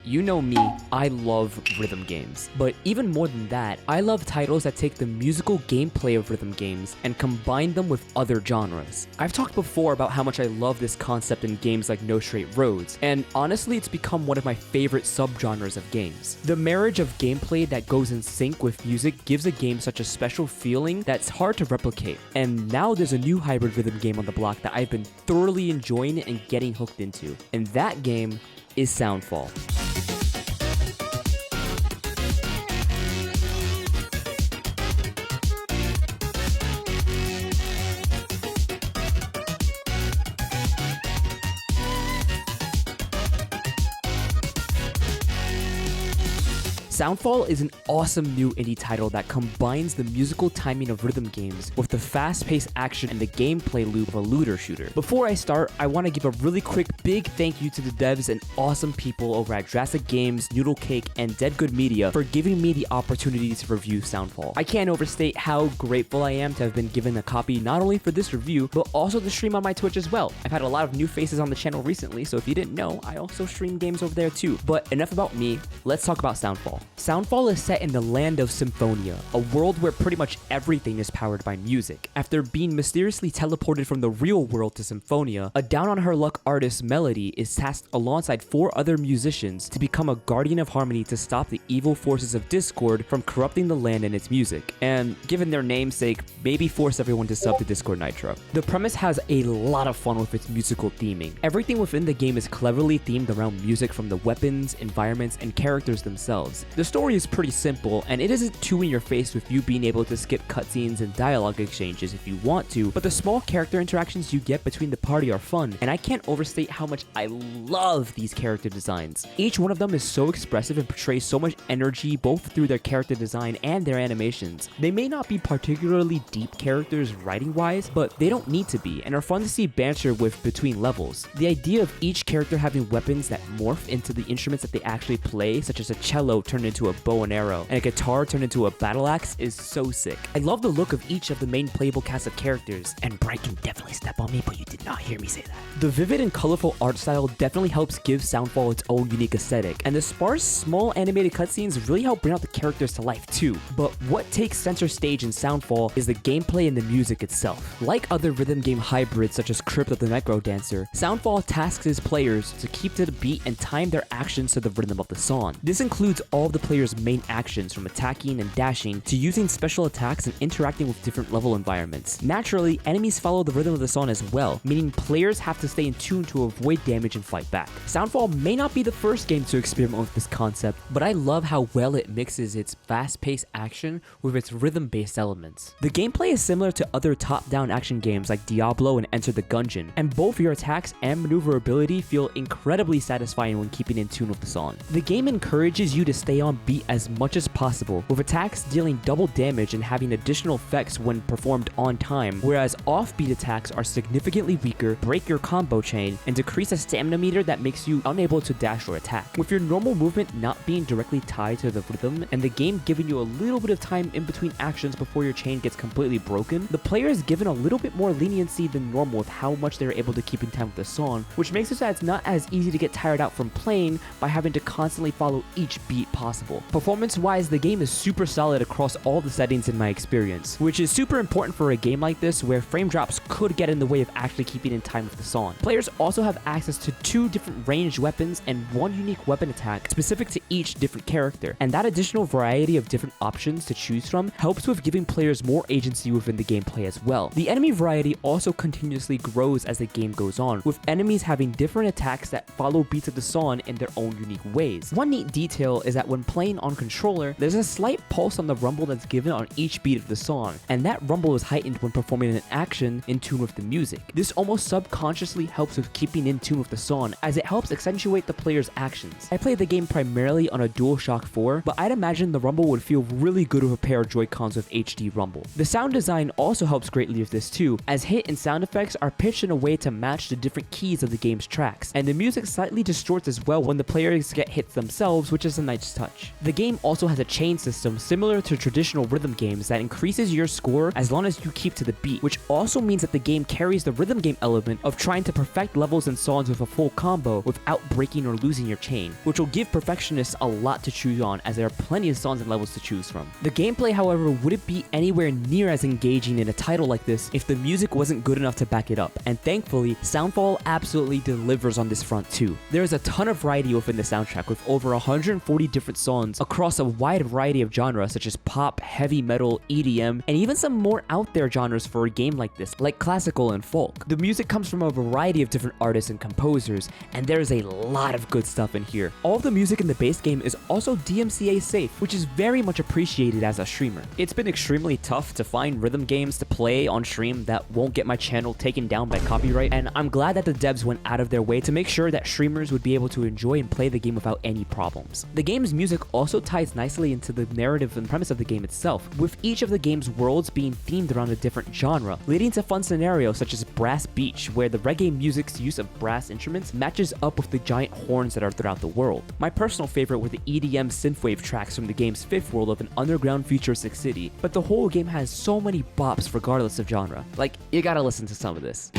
You know me, I love rhythm games. But even more than that, I love titles that take the musical gameplay of rhythm games and combine them with other genres. I've talked before about how much I love this concept in games like No Straight Roads, and honestly it's become one of my favorite subgenres of games. The marriage of gameplay that goes in sync with music gives a game such a special feeling that's hard to replicate, and now there's a new hybrid rhythm game on the block that I've been thoroughly enjoying and getting hooked into, and that game is Soundfall. Soundfall is an awesome new indie title that combines the musical timing of rhythm games with the fast-paced action and the gameplay loop of a looter shooter. Before I start, I want to give a really quick big thank you to the devs and awesome people over at Drastic Games, Noodlecake, and Dead Good Media for giving me the opportunity to review Soundfall. I can't overstate how grateful I am to have been given a copy not only for this review, but also to stream on my Twitch as well. I've had a lot of new faces on the channel recently, so if you didn't know, I also stream games over there too. But enough about me, let's talk about Soundfall. Soundfall is set in the land of Symphonia, a world where pretty much everything is powered by music. After being mysteriously teleported from the real world to Symphonia, a down-on-her-luck artist, Melody, is tasked alongside 4 other musicians to become a guardian of harmony to stop the evil forces of Discord from corrupting the land and its music, and given their namesake, maybe force everyone to sub to Discord Nitro. The premise has a lot of fun with its musical theming. Everything within the game is cleverly themed around music, from the weapons, environments, and characters themselves. The story is pretty simple, and it isn't too in your face with you being able to skip cutscenes and dialogue exchanges if you want to, but the small character interactions you get between the party are fun, and I can't overstate how much I love these character designs. Each one of them is so expressive and portrays so much energy both through their character design and their animations. They may not be particularly deep characters writing-wise, but they don't need to be, and are fun to see banter with between levels. The idea of each character having weapons that morph into the instruments that they actually play, such as a cello turned into a bow and arrow, and a guitar turned into a battle axe, is so sick. I love the look of each of the main playable cast of characters, and Bright can definitely step on me, but you did not hear me say that. The vivid and colorful art style definitely helps give Soundfall its own unique aesthetic, and the sparse, small animated cutscenes really help bring out the characters to life too. But what takes center stage in Soundfall is the gameplay and the music itself. Like other rhythm game hybrids such as Crypt of the Necrodancer, Soundfall tasks its players to keep to the beat and time their actions to the rhythm of the song. This includes all of the players' main actions, from attacking and dashing to using special attacks and interacting with different level environments. Naturally, enemies follow the rhythm of the song as well, meaning players have to stay in tune to avoid damage and fight back. Soundfall may not be the first game to experiment with this concept, but I love how well it mixes its fast-paced action with its rhythm-based elements. The gameplay is similar to other top-down action games like Diablo and Enter the Gungeon, and both your attacks and maneuverability feel incredibly satisfying when keeping in tune with the song. The game encourages you to stay on beat as much as possible, with attacks dealing double damage and having additional effects when performed on time, whereas offbeat attacks are significantly weaker, break your combo chain, and decrease a stamina meter that makes you unable to dash or attack. With your normal movement not being directly tied to the rhythm, and the game giving you a little bit of time in between actions before your chain gets completely broken, the player is given a little bit more leniency than normal with how much they're able to keep in time with the song, which makes it so that it's not as easy to get tired out from playing by having to constantly follow each beat possible. Performance-wise, the game is super solid across all the settings in my experience, which is super important for a game like this where frame drops could get in the way of actually keeping in time with the song. Players also have access to 2 different ranged weapons and 1 unique weapon attack specific to each different character, and that additional variety of different options to choose from helps with giving players more agency within the gameplay as well. The enemy variety also continuously grows as the game goes on, with enemies having different attacks that follow beats of the song in their own unique ways. One neat detail is that when playing on controller, there's a slight pulse on the rumble that's given on each beat of the song, and that rumble is heightened when performing an action in tune with the music. This almost subconsciously helps with keeping in tune with the song, as it helps accentuate the player's actions. I played the game primarily on a DualShock 4, but I'd imagine the rumble would feel really good with a pair of Joy-Cons with HD rumble. The sound design also helps greatly with this too, as hit and sound effects are pitched in a way to match the different keys of the game's tracks, and the music slightly distorts as well when the players get hits themselves, which is a nice touch. much. The game also has a chain system similar to traditional rhythm games that increases your score as long as you keep to the beat, which also means that the game carries the rhythm game element of trying to perfect levels and songs with a full combo without breaking or losing your chain, which will give perfectionists a lot to choose on as there are plenty of songs and levels to choose from. The gameplay, however, wouldn't be anywhere near as engaging in a title like this if the music wasn't good enough to back it up, and thankfully, Soundfall absolutely delivers on this front too. There is a ton of variety within the soundtrack with over 140 different songs across a wide variety of genres such as pop, heavy metal, EDM, and even some more out there genres for a game like this, like classical and folk. The music comes from a variety of different artists and composers, and there is a lot of good stuff in here. All of the music in the base game is also DMCA safe, which is very much appreciated as a streamer. It's been extremely tough to find rhythm games to play on stream that won't get my channel taken down by copyright, and I'm glad that the devs went out of their way to make sure that streamers would be able to enjoy and play the game without any problems. The game's music also ties nicely into the narrative and premise of the game itself, with each of the game's worlds being themed around a different genre, leading to fun scenarios such as Brass Beach, where the reggae music's use of brass instruments matches up with the giant horns that are throughout the world. My personal favorite were the EDM synthwave tracks from the game's fifth world of an underground futuristic city, but the whole game has so many bops regardless of genre. Like, you gotta listen to some of this.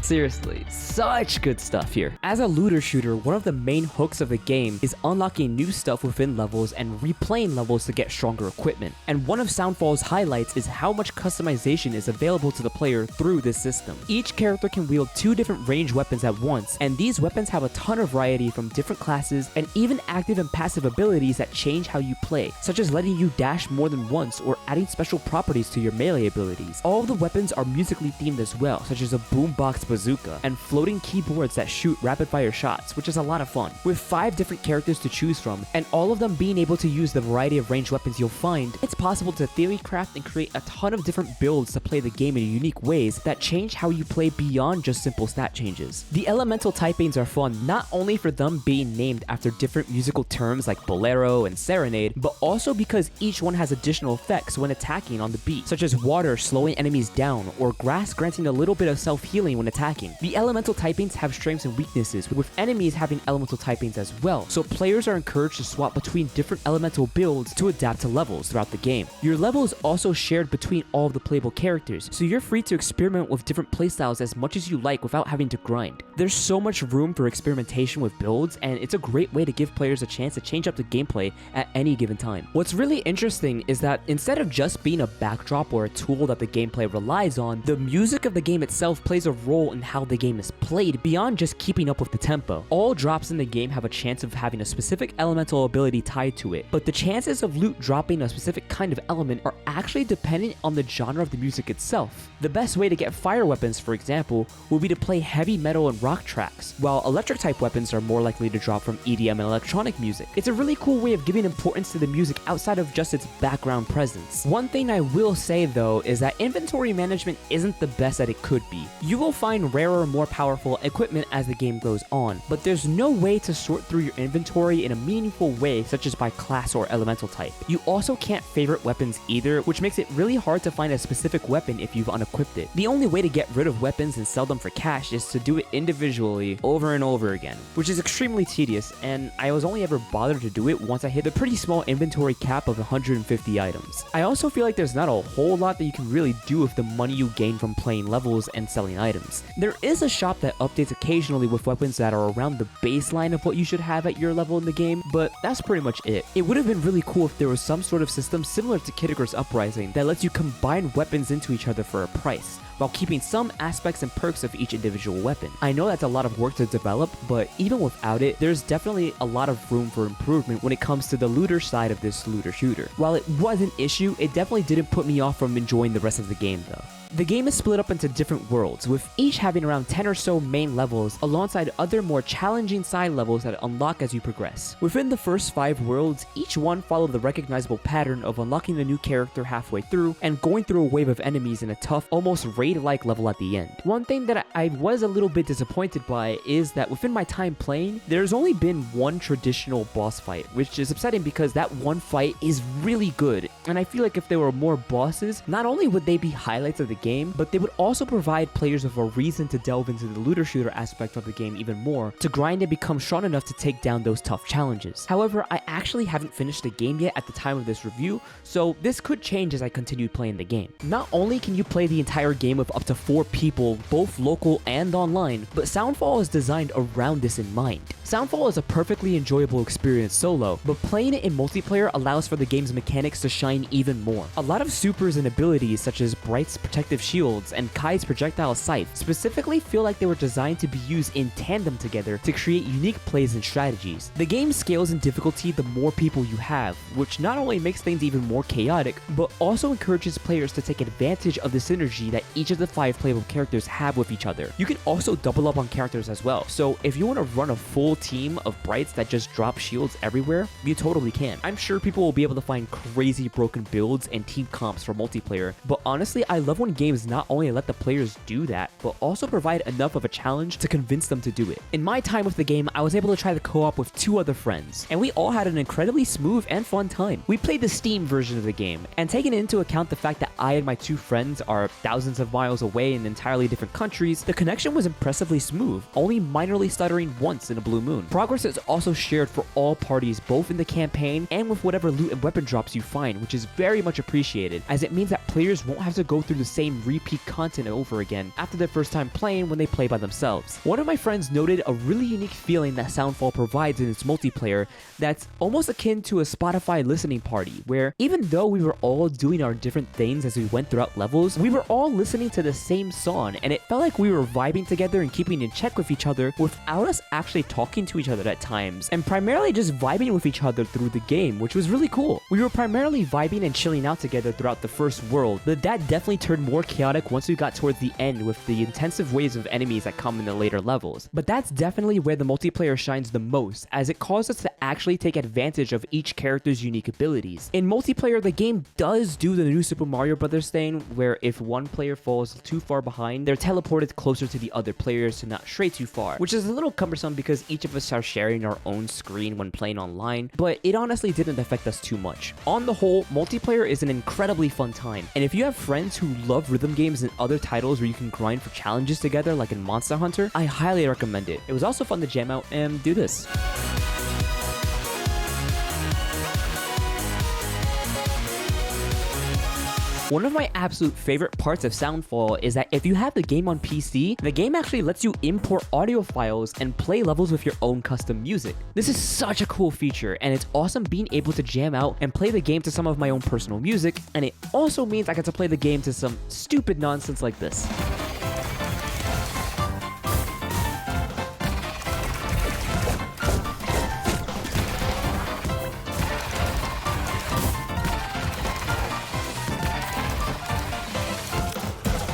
Seriously, such good stuff here. As a looter shooter, one of the main hooks of the game is unlocking new stuff within levels and replaying levels to get stronger equipment. And one of Soundfall's highlights is how much customization is available to the player through this system. Each character can wield 2 different ranged weapons at once, and these weapons have a ton of variety from different classes and even active and passive abilities that change how you play, such as letting you dash more than once or adding special properties to your melee abilities. All of the weapons are musically themed as well, such as a boombox bazooka and floating keyboards that shoot rapid fire shots, which is a lot of fun. With 5 different characters to choose from, and all of them being able to use the variety of ranged weapons you'll find, it's possible to theory craft and create a ton of different builds to play the game in unique ways that change how you play beyond just simple stat changes. The elemental typings are fun not only for them being named after different musical terms like bolero and serenade, but also because each one has additional effects when attacking on the beat, such as water slowing enemies down or grass granting a little bit of self-healing when attacking. The elemental typings have strengths and weaknesses, with enemies having elemental typings as well, so players are encouraged to swap between different elemental builds to adapt to levels throughout the game. Your level is also shared between all of the playable characters, so you're free to experiment with different playstyles as much as you like without having to grind. There's so much room for experimentation with builds, and it's a great way to give players a chance to change up the gameplay at any given time. What's really interesting is that instead of just being a backdrop or a tool that the gameplay relies on, the music of the game itself plays a role in how the game is played beyond just keeping up with the tempo. All drops in the game have a chance of having a specific elemental ability tied to it, but the chances of loot dropping a specific kind of element are actually dependent on the genre of the music itself. The best way to get fire weapons, for example, would be to play heavy metal and rock tracks, while electric type weapons are more likely to drop from EDM and electronic music. It's a really cool way of giving importance to the music outside of just its background presence. One thing I will say though is that inventory management isn't the best that it could be. You will find rarer, more powerful equipment as the game goes on, but there's no way to sort through your inventory in a meaningful way, such as by class or elemental type. You also can't favorite weapons either, which makes it really hard to find a specific weapon if you've unequipped it. The only way to get rid of weapons and sell them for cash is to do it individually over and over again, which is extremely tedious, and I was only ever bothered to do it once I hit the pretty small inventory cap of 150 items. I also feel like there's not a whole lot that you can really do with the money you gain from playing levels and selling items. There is a shop that updates occasionally with weapons that are around the baseline of what you should have at your level in the game, but that's pretty much it. It would have been really cool if there was some sort of system similar to Kid Icarus Uprising that lets you combine weapons into each other for a price, while keeping some aspects and perks of each individual weapon. I know that's a lot of work to develop, but even without it, there's definitely a lot of room for improvement when it comes to the looter side of this looter shooter. While it was an issue, it definitely didn't put me off from enjoying the rest of the game though. The game is split up into different worlds, with each having around 10 or so main levels alongside other more challenging side levels that unlock as you progress. Within the first 5 worlds, each one followed the recognizable pattern of unlocking a new character halfway through and going through a wave of enemies in a tough, almost raid-like level at the end. One thing that I was a little bit disappointed by is that within my time playing, there's only been one traditional boss fight, which is upsetting because that one fight is really good, and I feel like if there were more bosses, not only would they be highlights of the game, but they would also provide players with a reason to delve into the looter shooter aspect of the game even more, to grind and become strong enough to take down those tough challenges. However, I actually haven't finished the game yet at the time of this review, so this could change as I continue playing the game. Not only can you play the entire game with up to 4 people, both local and online, but Soundfall is designed around this in mind. Soundfall is a perfectly enjoyable experience solo, but playing it in multiplayer allows for the game's mechanics to shine even more. A lot of supers and abilities such as Bright's protective shields and Kai's projectile scythe specifically feel like they were designed to be used in tandem together to create unique plays and strategies. The game scales in difficulty the more people you have, which not only makes things even more chaotic, but also encourages players to take advantage of the synergy that each of the 5 playable characters have with each other. You can also double up on characters as well, so if you want to run a full team of Brights that just drop shields everywhere, you totally can. I'm sure people will be able to find crazy broken builds and team comps for multiplayer, but honestly, I love when games not only let the players do that, but also provide enough of a challenge to convince them to do it. In my time with the game, I was able to try the co-op with 2 other friends, and we all had an incredibly smooth and fun time. We played the Steam version of the game, and taking into account the fact that I and my 2 friends are thousands of miles away in entirely different countries, the connection was impressively smooth, only minorly stuttering once in a blue moon. Progress is also shared for all parties, both in the campaign and with whatever loot and weapon drops you find, which is very much appreciated, as it means that players won't have to go through the same repeat content over again after their first time playing when they play by themselves. One of my friends noted a really unique feeling that Soundfall provides in its multiplayer that's almost akin to a Spotify listening party, where even though we were all doing our different things as we went throughout levels, we were all listening to the same song, and it felt like we were vibing together and keeping in check with each other without us actually talking to each other at times, and primarily just vibing with each other through the game, which was really cool. We were primarily vibing and chilling out together throughout the first world, but that definitely turned more chaotic once we got towards the end with the intensive waves of enemies that come in the later levels. But that's definitely where the multiplayer shines the most, as it calls us to actually take advantage of each character's unique abilities. In multiplayer, the game does do the new Super Mario Bros. Thing, where if one player falls too far behind, they're teleported closer to the other players to not stray too far, which is a little cumbersome because each of us are sharing our own screen when playing online, but it honestly didn't affect us too much. On the whole, multiplayer is an incredibly fun time, and if you have friends who love rhythm games and other titles where you can grind for challenges together like in Monster Hunter, I highly recommend it. It was also fun to jam out and do this. One of my absolute favorite parts of Soundfall is that if you have the game on PC, the game actually lets you import audio files and play levels with your own custom music. This is such a cool feature, and it's awesome being able to jam out and play the game to some of my own personal music, and it also means I get to play the game to some stupid nonsense like this.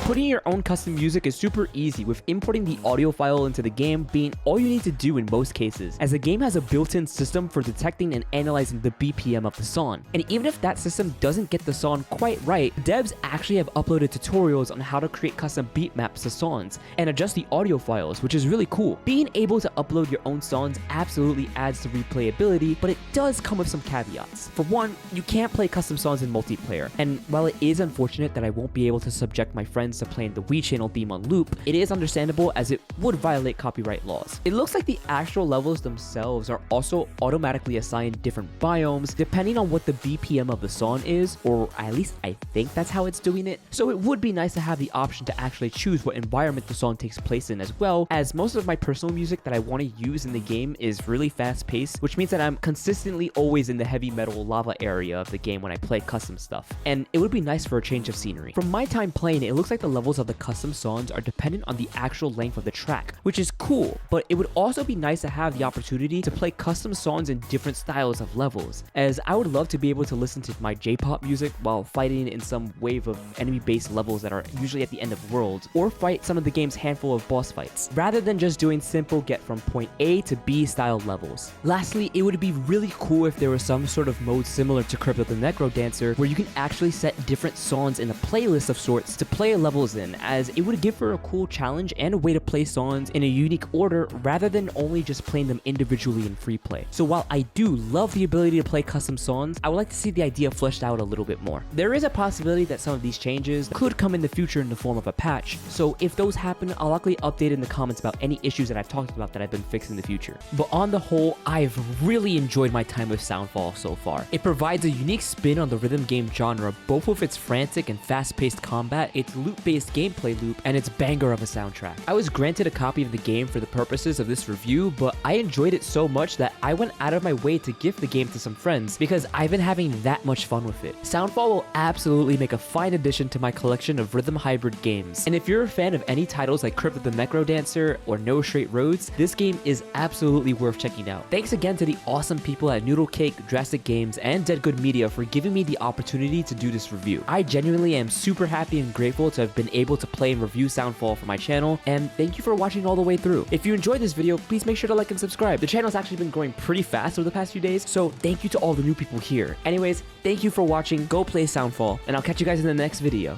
Putting your own custom music is super easy, with importing the audio file into the game being all you need to do in most cases, as the game has a built-in system for detecting and analyzing the BPM of the song. And even if that system doesn't get the song quite right, devs actually have uploaded tutorials on how to create custom beat maps to songs and adjust the audio files, which is really cool. Being able to upload your own songs absolutely adds to replayability, but it does come with some caveats. For one, you can't play custom songs in multiplayer, and while it is unfortunate that I won't be able to subject my friends to playing the Wii channel theme on loop, it is understandable as it would violate copyright laws. It looks like the actual levels themselves are also automatically assigned different biomes depending on what the BPM of the song is, or at least I think that's how it's doing it. So it would be nice to have the option to actually choose what environment the song takes place in, as well as most of my personal music that I want to use in the game is really fast paced, which means that I'm consistently always in the heavy metal lava area of the game when I play custom stuff, and it would be nice for a change of scenery. From my time playing, it looks like the levels of the custom songs are dependent on the actual length of the track, which is cool, but it would also be nice to have the opportunity to play custom songs in different styles of levels, as I would love to be able to listen to my J-pop music while fighting in some wave of enemy-based levels that are usually at the end of worlds, or fight some of the game's handful of boss fights, rather than just doing simple get from point A to B style levels. Lastly, it would be really cool if there was some sort of mode similar to Crypt of the Necrodancer, where you can actually set different songs in a playlist of sorts to play levels in, as it would give her a cool challenge and a way to play songs in a unique order rather than only just playing them individually in free play. So while I do love the ability to play custom songs, I would like to see the idea fleshed out a little bit more. There is a possibility that some of these changes could come in the future in the form of a patch, so if those happen, I'll likely update in the comments about any issues that I've talked about that I've been fixing in the future. But on the whole, I've really enjoyed my time with Soundfall so far. It provides a unique spin on the rhythm game genre, both with its frantic and fast-paced combat, its loop-based gameplay loop, and its banger of a soundtrack. I was granted a copy of the game for the purposes of this review, but I enjoyed it so much that I went out of my way to gift the game to some friends because I've been having that much fun with it. Soundfall will absolutely make a fine addition to my collection of rhythm hybrid games, and if you're a fan of any titles like Crypt of the Necrodancer or No Straight Roads, this game is absolutely worth checking out. Thanks again to the awesome people at Noodlecake, Drastic Games, and Dead Good Media for giving me the opportunity to do this review. I genuinely am super happy and grateful to have been able to play and review Soundfall for my channel, and thank you for watching all the way through. If you enjoyed this video, please make sure to like and subscribe. The channel's actually been growing pretty fast over the past few days, so thank you to all the new people here. Anyways, thank you for watching, go play Soundfall, and I'll catch you guys in the next video.